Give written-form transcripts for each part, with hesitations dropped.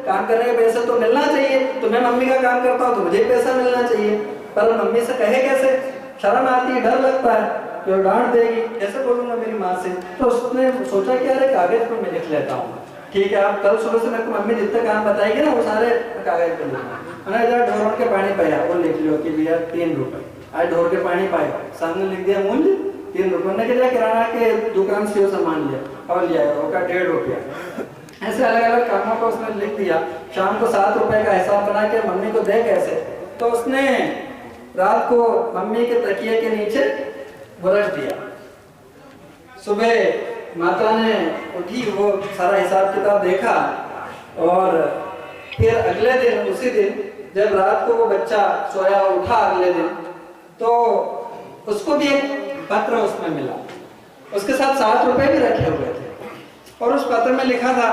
काम करने के पैसे तो मिलना चाहिए, तो मैं मम्मी का काम करता हूँ तो मुझे पैसा मिलना चाहिए, पर मम्मी से कहे कैसे, शर्म आती है, डर लगता है जो डांट देगी, कैसे बोलूंगा मेरी माँ से। तो उसने सोचा कि अरे कागज पर मैं लिख लेता हूँ, ठीक है आप कल सुबह से मेरे को मम्मी जितने काम बताएगी ना वो सारे कागज पे लिखूंगा। मैंने जरा ढोर के पानी पाया, वो लिख लो कि भैया 3 रुपए, आज ढोर के पानी पाया, सामने लिख दिया मूल्य 3 रुपए, ने क्या किराना के दुकान से वो सामान लिया और लिया वो का 1.5 रुपया। ऐसे अलग अलग कामों को उसने लिख दिया। शाम को 7 रुपए का हिसाब बना के मम्मी को दे कैसे, तो उसने रात को मम्मी के तकिए के नीचे वो रख दिया। सुबह माता ने उठी, वो सारा हिसाब किताब देखा, और फिर अगले दिन उसी दिन जब रात को वो बच्चा सोया उठा अगले दिन, तो उसको भी एक पत्र उसमें मिला, उसके साथ 7 रुपए भी रखे हुए थे, और उस पत्र में लिखा था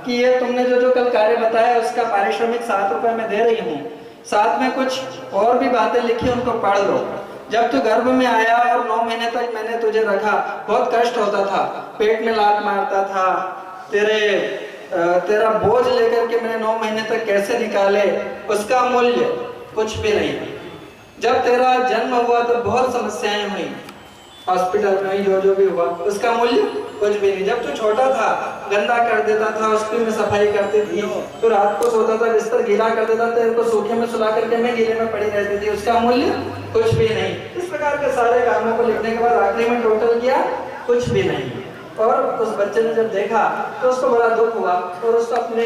कि ये तुमने जो कल कार्य बताया उसका पारिश्रमिक 7 रुपए में दे रही हूँ, साथ में कुछ और भी बातें लिखी उनको पढ़ लो। जब तू गर्भ में आया और 9 महीने तक मैंने तुझे रखा, बहुत कष्ट होता था, पेट में लात मारता था, तेरा बोझ लेकर के मैंने 9 महीने तक कैसे निकाले, उसका मूल्य कुछ भी नहीं। जब तेरा जन्म हुआ तो बहुत समस्याएं हुई, हॉस्पिटल में जो भी हुआ, उसका मूल्य कुछ भी नहीं। जब तू छोटा था गंदा कर देता था, उसकी में सफाई करती थी, तो रात को सोता था बिस्तर गीला कर देता, तेरे को सूखे में सुला करके मैं गीले में पड़ी रहती थी, उसका मूल्य कुछ भी नहीं। इस प्रकार के सारे कामों को लिखने के बाद आखिरी में टोटल किया, कुछ भी नहीं। और उस बच्चे ने जब देखा तो उसको बड़ा दुख हुआ, और उसको अपने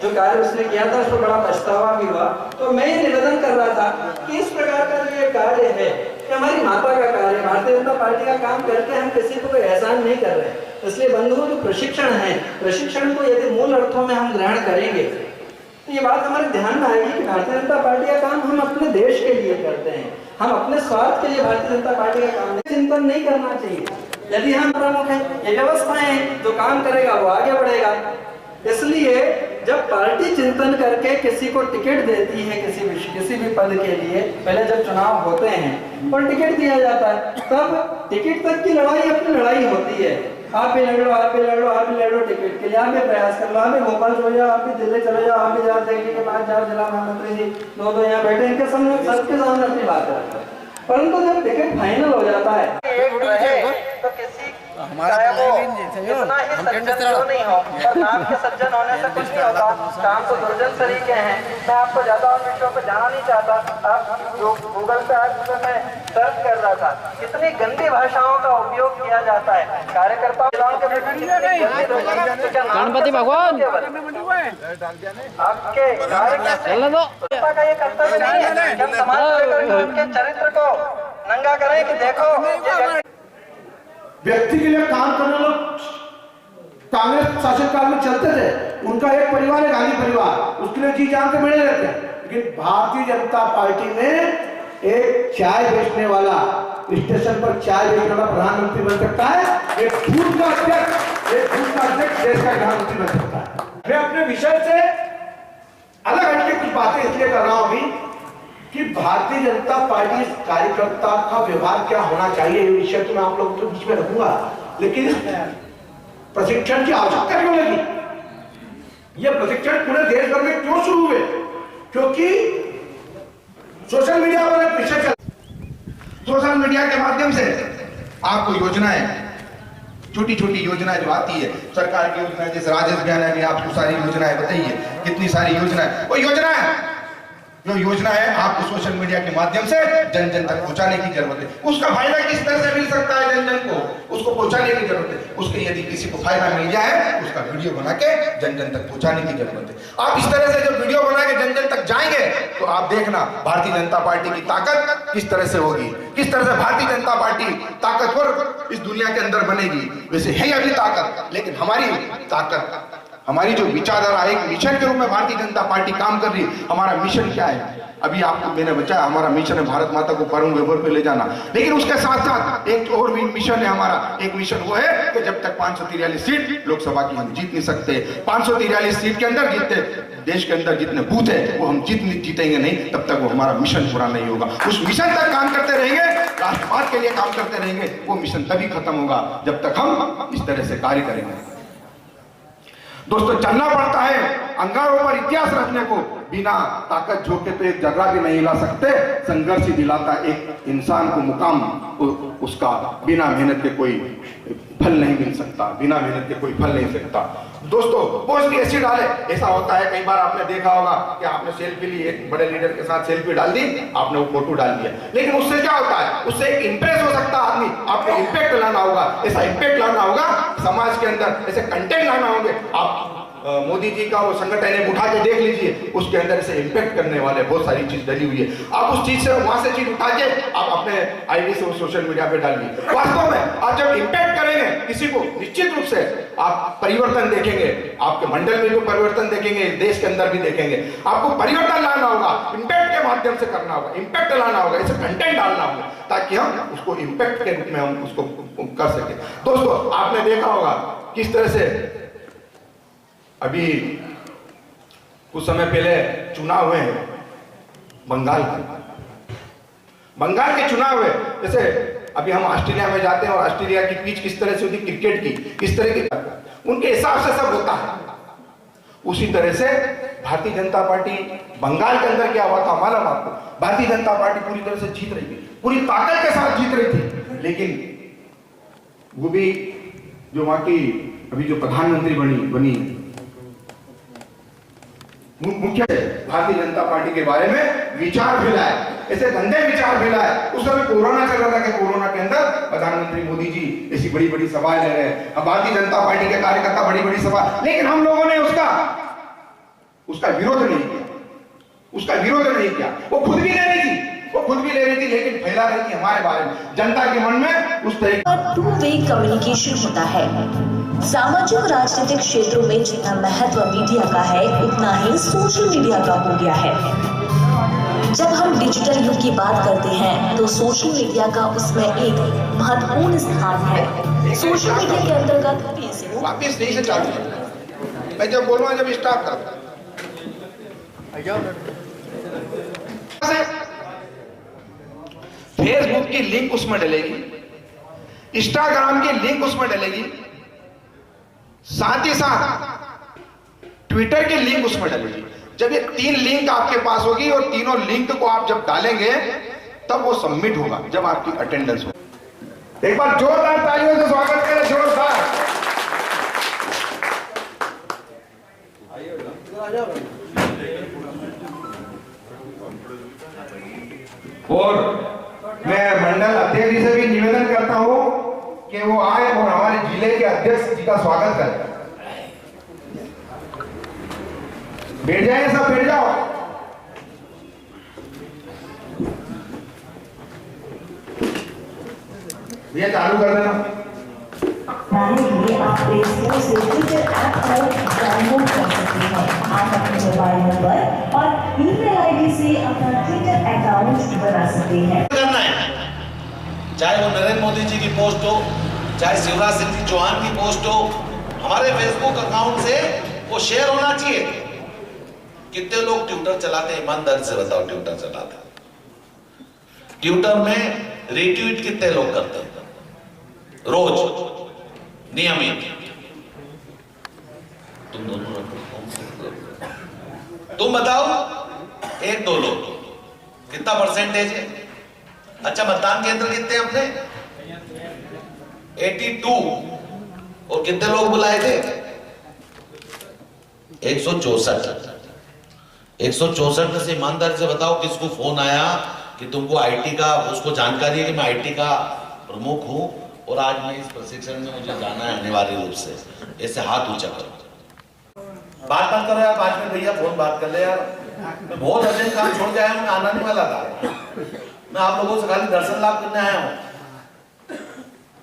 जो कार्य उसने किया था उसको बड़ा पछतावा भी हुआ। तो मैं ये निवेदन कर रहा था कि इस प्रकार का जो ये कार्य है, कि हमारी माता का कार्य, भारतीय जनता पार्टी का काम करके हम किसी को कोई एहसान नहीं कर रहे। इसलिए बंधुओं जो प्रशिक्षण है, प्रशिक्षण को यदि मूल अर्थों में हम ग्रहण करेंगे तो ये बात हमारे ध्यान में आएगी कि भारतीय जनता पार्टी का काम हम अपने देश के लिए करते हैं, हम अपने स्वार्थ के लिए भारतीय जनता पार्टी का काम चिंतन नहीं करना चाहिए। यदि हम प्रमुख हैं, ये व्यवस्थाएं जो काम करेगा वो आगे बढ़ेगा। इसलिए जब पार्टी चिंतन करके किसी को टिकट देती है किसी भी पद के लिए, पहले जब चुनाव होते हैं और टिकट दिया जाता है, तब टिकट तक की लड़ाई अपनी लड़ाई होती है। आप भी लड़ लो, आप भी लड़ लो, आप भी लड़ लो टिकट के लिए, आप भी प्रयास कर लो, आप भी भोपाल चले जाओ, आप भी दिल्ली चले जाओ, आप भी जहाँ दिल्ली के पास जाओ, जिला महामंत्री जी 2 यहाँ बैठे, इनके सामने सबके सामने अपनी बात है। परंतु जब टिकट फाइनल हो जाता है तो किसी हमारा इतना ही सज्जन क्यों नहीं हो, और नाम के सज्जन होने से कुछ नहीं होता, काम तो दुर्जन तरीके हैं। मैं आपको ज्यादा और विषयों पर जाना नहीं चाहता। आप जो गूगल पे आज मैं सर्च कर रहा था, कितनी गंदी भाषाओं का उपयोग किया जाता है कार्यकर्ताओं के गणपति भगवान आपके कार्य का ये कर्तव्य नहीं है कि हम समाज में उनके चरित्र को नंगा करें कि देखो व्यक्ति के लिए काम करने लोग कांग्रेस शासनकाल में चलते थे, उनका एक परिवार है गांधी परिवार, उसके लिए जी जान के मिले रहते हैं। लेकिन भारतीय जनता पार्टी में एक चाय बेचने वाला, स्टेशन पर चाय बेचने वाला प्रधानमंत्री बन सकता है, एक बूथ का अध्यक्ष देश का प्रधानमंत्री बन सकता है। मैं अपने विषय से अलग हटके कुछ बातें इसलिए कर रहा हूं अभी कि भारतीय जनता पार्टी कार्यकर्ता का व्यवहार क्या होना चाहिए, ये विषय तो मैं आप लोगों के बीच में रखूंगा। लेकिन प्रशिक्षण की आवश्यकता क्यों लगी, ये प्रशिक्षण पूरे देश भर में क्यों शुरू हुए, क्योंकि सोशल मीडिया पर एक विषय चल, सोशल मीडिया के माध्यम से आपको योजनाएं, छोटी छोटी योजनाएं जो आती है सरकार की योजनाएं, जैसे राजेश बयान ने आपको सारी योजनाएं बताइए, कितनी सारी योजनाएं, वो योजनाएं जो योजना है आपको सोशल मीडिया के माध्यम से जन जन तक पहुंचाने की जरूरत है। उसका फायदा किस तरह से मिल सकता है जन जन को, उसको पहुंचाने की जरूरत है। उसके यदि किसी को फायदा मिल जाए उसका वीडियो बना के जन जन तक पहुंचाने की जरूरत है। आप इस तरह से जब वीडियो बना के जन जन तक जाएंगे तो आप देखना भारतीय जनता पार्टी की ताकत किस तरह से होगी, किस तरह से भारतीय जनता पार्टी ताकतवर इस दुनिया के अंदर बनेगी। वैसे है अभी ताकत, लेकिन हमारी ताकत, हमारी जो विचारधारा, एक मिशन के रूप में भारतीय जनता पार्टी काम कर रही है। हमारा मिशन क्या है, अभी आपको मैंने बताया, हमारा मिशन है भारत माता को परम वैभव पे ले जाना। लेकिन उसके साथ साथ एक और भी मिशन है हमारा, एक मिशन वो है कि जब तक 543 सीट लोकसभा की हम जीत नहीं सकते, 543 सीट के अंदर जितने देश के अंदर जितने बूथ है वो हम जीतेंगे नहीं, तब तक वो हमारा मिशन पूरा नहीं होगा। उस मिशन तक काम करते रहेंगे, राष्ट्रवाद के लिए काम करते रहेंगे, वो मिशन तभी खत्म होगा जब तक हम इस तरह से कार्य करेंगे। दोस्तों चलना पड़ता है अंगारों पर इतिहास रखने को, बिना ताकत झोंके तो एक जगह भी नहीं हिला सकते। संघर्ष ही दिलाता एक इंसान को मुकाम, उसका बिना मेहनत के कोई फल नहीं मिल सकता, बिना मेहनत के कोई फल नहीं सकता। दोस्तों पोस्ट भी ऐसी डाले, ऐसा होता है कई बार आपने देखा होगा कि आपने सेल्फी ली, एक बड़े लीडर के साथ सेल्फी डाल दी, आपने वो फोटो डाल दिया, लेकिन उससे क्या होता है, उससे एक इंप्रेस हो सकता है आदमी, आपको इंपैक्ट लाना होगा, ऐसा इंपैक्ट लाना होगा समाज के अंदर, ऐसे कंटेंट लाना होंगे। आप मोदी जी का वो संगठन है उठा के देख लीजिए, उसके अंदर से इंपैक्ट करने वाले बहुत सारी चीज डली हुई है। आप उस चीज से वहां से चीज उठा के आप अपने आईडी से सोशल मीडिया पे डालिए। वास्तव में आप जब इंपैक्ट करेंगे किसी को, निश्चित रूप से आप परिवर्तन देखेंगे, आपके मंडल में भी परिवर्तन देखेंगे, देश के अंदर भी देखेंगे। आपको परिवर्तन लाना होगा, इंपैक्ट के माध्यम से करना होगा, इंपैक्ट लाना होगा, ऐसे कंटेंट डालना होगा ताकि हम उसको इंपैक्ट के रूप में हम उसको कर सके। दोस्तों आपने देखा होगा किस तरह से अभी कुछ समय पहले चुनाव हुए हैं बंगाल के चुनाव हुए। जैसे अभी हम ऑस्ट्रेलिया में जाते हैं और ऑस्ट्रेलिया की पिच किस तरह से होती, क्रिकेट की किस तरह की, उनके हिसाब से सब होता है। उसी तरह से भारतीय जनता पार्टी बंगाल के अंदर क्या हुआ था मालूम आपको? भारतीय जनता पार्टी पूरी तरह से जीत रही थी, पूरी ताकत के साथ जीत रही थी, लेकिन वो भी जो वहां की अभी जो प्रधानमंत्री बनी मुख्य भारतीय जनता पार्टी के बारे में विचार फैलाए, ऐसे गंदे विचार फैलाए। उस समय कोरोना चल रहा था कि कोरोना के अंदर प्रधानमंत्री मोदी जी ऐसी बड़ी बड़ी सभाएं ले रहे हैं, अब भारतीय जनता पार्टी के कार्यकर्ता बड़ी बड़ी सभा, लेकिन हम लोगों ने उसका विरोध नहीं किया। वो खुद भी ले रही थी, लेकिन फैला रही थी हमारे बारे में, जनता के मन में उस तरह टू वे कम्युनिकेशन होता है। सामाजिक और राजनीतिक क्षेत्रों में जितना महत्व मीडिया का है, उतना ही सोशल मीडिया का हो गया है। जब हम डिजिटल युग की बात करते हैं तो सोशल मीडिया का उसमें एक महत्वपूर्ण स्थान है। सोशल मीडिया के अंतर्गत फेसबुक, वापिस नहीं से चालू है, मैं जब बोलूँगा जब स्टार्ट कर फेसबुक की लिंक उसमें डलेगी, इंस्टाग्राम की लिंक उसमें डलेगी, साथ ही साथ ट्विटर की लिंक उसमें डलेगी। जब ये 3 लिंक आपके पास होगी और तीनों लिंक को आप जब डालेंगे तब वो सबमिट होगा, जब आपकी अटेंडेंस हो। एक बार जोरदार तालियों से स्वागत करें, जोरदार। और मैं मंडल अध्यक्ष जी से भी निवेदन करता हूं कि वो आए और हमारे जिले के अध्यक्ष जी का स्वागत करें। बैठ जाए, सब बैठ जाओ। भैया चालू कर देना। आप फेसबुक से ट्विटर ऐप को डाउनलोड कर सकते हैं। आप अपने मोबाइल नंबर और ईमेल आईडी से अपना ट्विटर अकाउंट बना सकते हैं। करना है, चाहे वो नरेंद्र मोदी जी की पोस्ट हो, चाहे शिवराज सिंह जी चौहान की पोस्ट हो, हमारे फेसबुक अकाउंट से वो शेयर होना चाहिए। कितने लोग ट्विटर चलाते हैं, ईमानदारी से बताओ, ट्विटर चलाते हैं? ट्विटर में रीट्वीट कितने लोग करते हैं रोज, नियमित? तुम दोनों तुम बताओ, 1-2 लोग, कितना परसेंटेज है? अच्छा, मतदान केंद्र कितने अपने? 82। और कितने लोग बुलाए थे? 164। 164 में से ईमानदारी से बताओ किसको फोन आया कि तुमको आईटी का, उसको जानकारी है कि मैं आईटी का प्रमुख हूं और आज मैं इस प्रशिक्षण में मुझे जाना है अनिवार्य रूप से? ऐसे हाथ ऊंचा करो। बात मत करो यार, 5 मिनट भैया फोन बात कर ले यार। मैं बहुत अर्जेंट काम छोड़ के आया हूं, मैं आना नहीं वाला था। मैं आप लोगों से खाली दर्शन लाभ करने आया हूं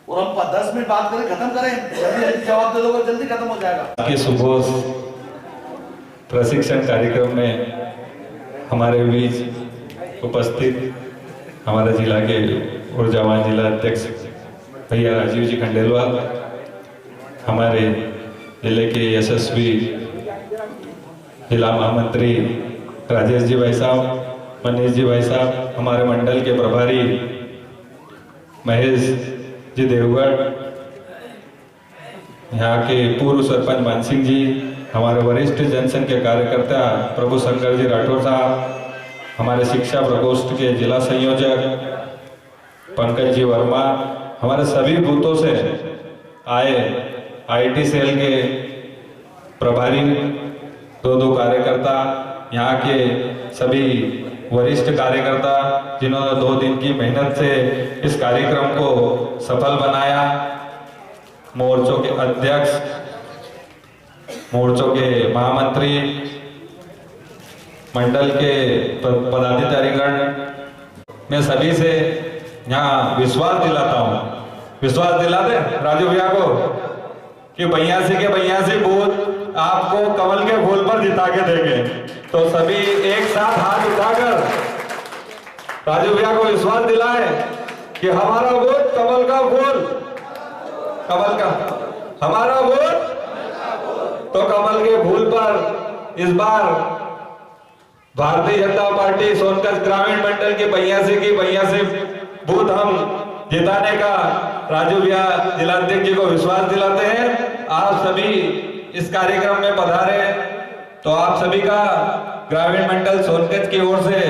और हम 10 मिनट बात करें, खत्म करें, जल्दी जवाब दे दोगे, जल्दी खत्म हो जाएगा। के सुबोध प्रशिक्षण कार्यक्रम में हमारे बीच उपस्थित हमारे जिला के ऊर्जावान जिला अध्यक्ष भैया राजीव जी खंडेलवाल, हमारे जिले के यशस्वी जिला महामंत्री राजेश जी भाई साहब, मनीष जी भाई साहब, हमारे मंडल के प्रभारी महेश जी देवगढ़, यहाँ के पूर्व सरपंच मान सिंह जी, हमारे वरिष्ठ जनसंघ कार्यकर्ता प्रभु शंकर जी राठौर साहब, हमारे शिक्षा प्रकोष्ठ के जिला संयोजक पंकज जी वर्मा, हमारे सभी बूथों से आए आईटी सेल के प्रभारी 2 कार्यकर्ता, यहाँ के सभी वरिष्ठ कार्यकर्ता जिन्होंने 2 दिन की मेहनत से इस कार्यक्रम को सफल बनाया, मोर्चों के अध्यक्ष, मोर्चों के महामंत्री, मंडल के पदाधिकारीगण, मैं सभी से यहाँ विश्वास दिलाता हूँ, विश्वास दिला दे राजू भैया को कि 82 बूथ आपको कमल के फूल पर जिता के देंगे। तो सभी एक साथ हाथ उठाकर राजू भैया को विश्वास दिलाए कि हमारा वोट कमल का फूल, कमल का हमारा वोट, तो कमल के फूल पर इस बार भारतीय जनता पार्टी सोनकच्छ ग्रामीण मंडल के 82 बूथ हम जिताने का राजू भैया जिलाध्यक्ष जी को विश्वास दिलाते हैं। आप सभी इस कार्यक्रम में पधारे, तो आप सभी का ग्रामीण मंडल सोनकच्छ की ओर से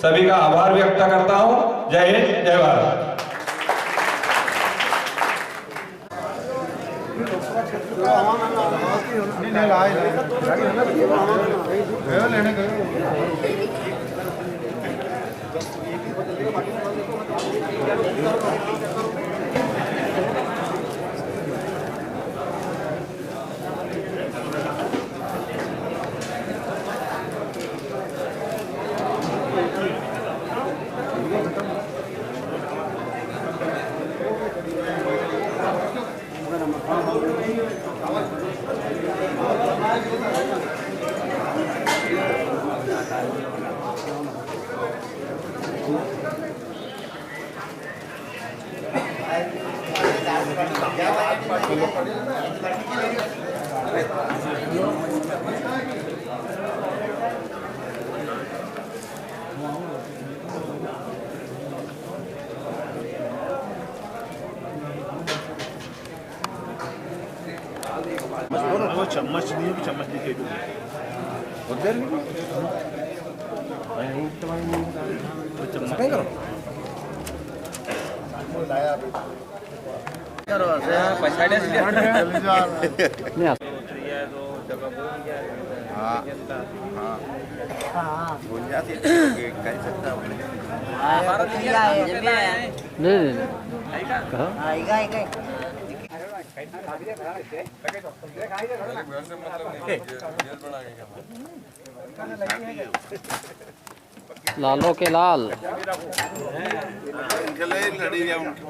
सभी का आभार व्यक्त करता हूं। जय हिंद, जय भारत। वो चम्मच नहीं है, चम्मच दिखे उधर लालों के लाल लड़ी उनके